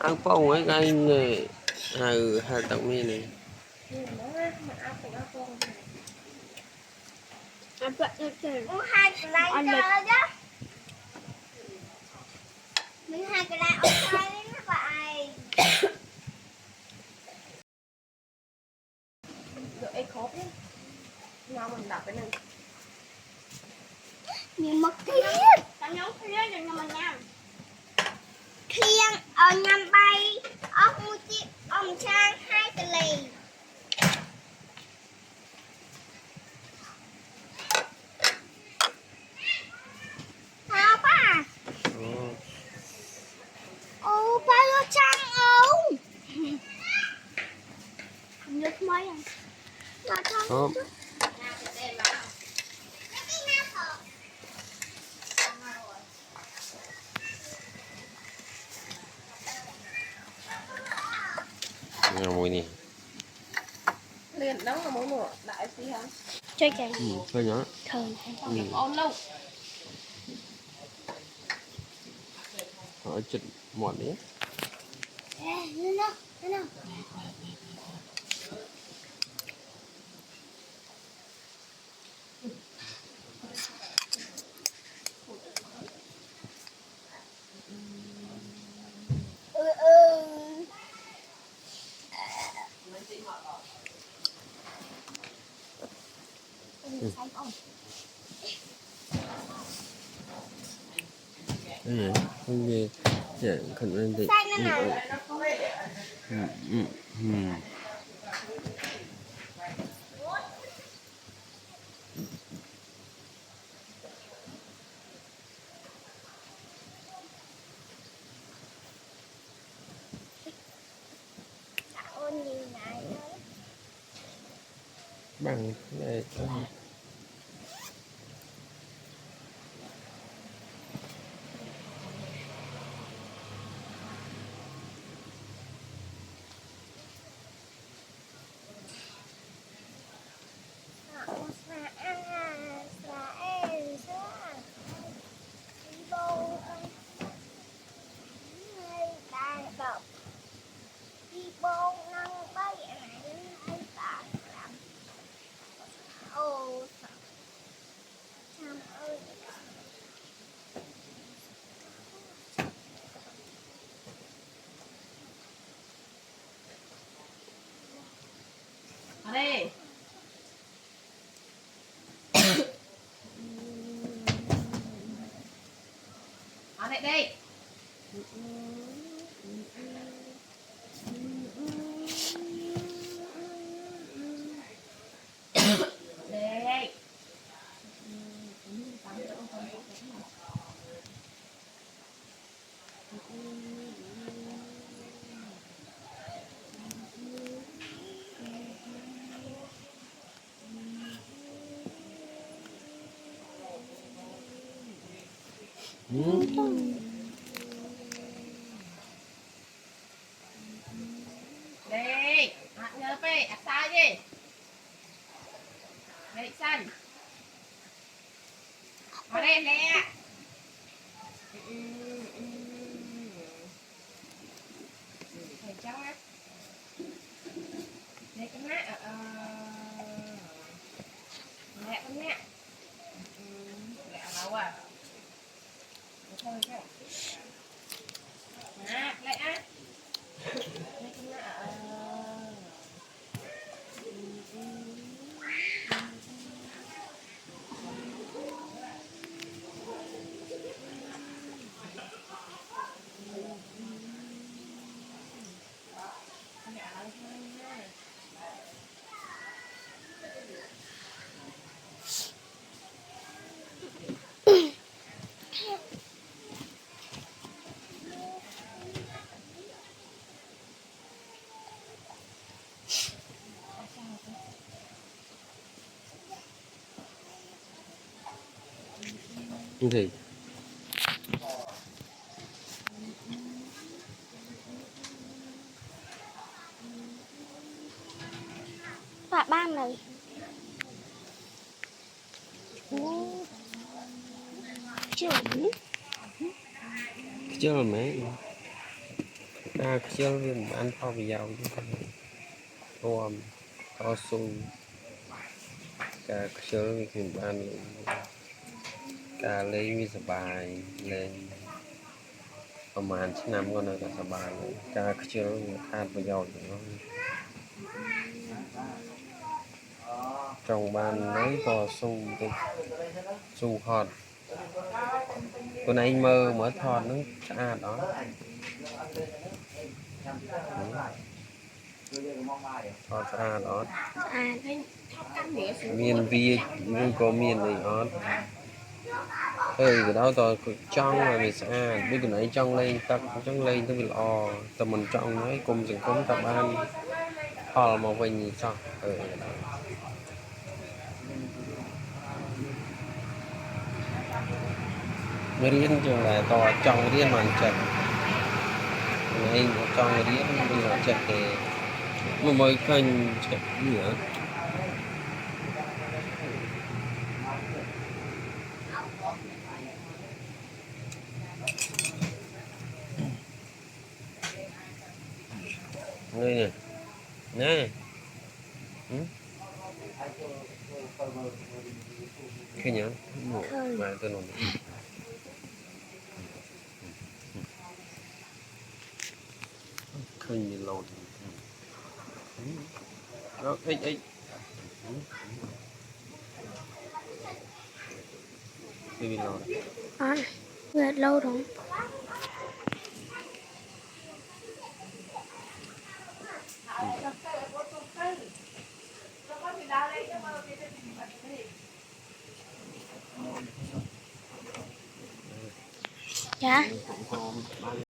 ăn phong ấy anh hai tặng mi này ăn vậy chơi hai cái này chơi đó mình hai cái này ông sai đấy các bạn rồi ấy khốp đấy nhau mình đập cái này nhưng mà thiên tao nhớ thiên nhưng mà nhau thiên ở nhằm bay ông mua chiếc ông sang hai cái lì sao ba ô ba lo trang ông không nhớ mấy à lo trang mùi nè liền đóng là mỗi mùa đại gì hả chơi cái thôi nhá thời ôn lâu ở chật mọt đấy nó cái gì không gì dạ khẩn lên thì bằng cái này ở đây ở đây đây đây đây nhớ về sai đi đây xanh ở đây nè thầy cháu á đây cái mát mẹ con mẹ mẹ nấu à thôi cái lại á đây cái mẹ thì và ban này chưa chưa là mấy chiêu viên ăn thao bị giàu tôm cao su cả chiêu viên ăn cả lấy mi sờ bài lên ประมาณชั้นนำก็น่าจะสบายเลยการเชื่อคาดประโยชน์จงบานน้อยก็สู้ទៅสู้ហត់ខ្លួនឯងមើលមើលថតហ្នឹងស្អាតអត់ថតស្អាតអត់ à thấy thóc canh nhẹ xuống មានវាឬក៏មានអីអត់cái đó tôi trong là mình sẽ biết cái này trong lên tập trong lên tôi bị lo tầm mình trong nói cùng dừng cũng tập ăn họ mà về nhìn sao mới riêng trường là to trong riêng màn trận này trong riêng bây giờ trận thì mà mới kênh trận nữa đây nè cái nhớ mà tôi nói khơi như lâu đó ấy đi lâu à, lâu rồi dạ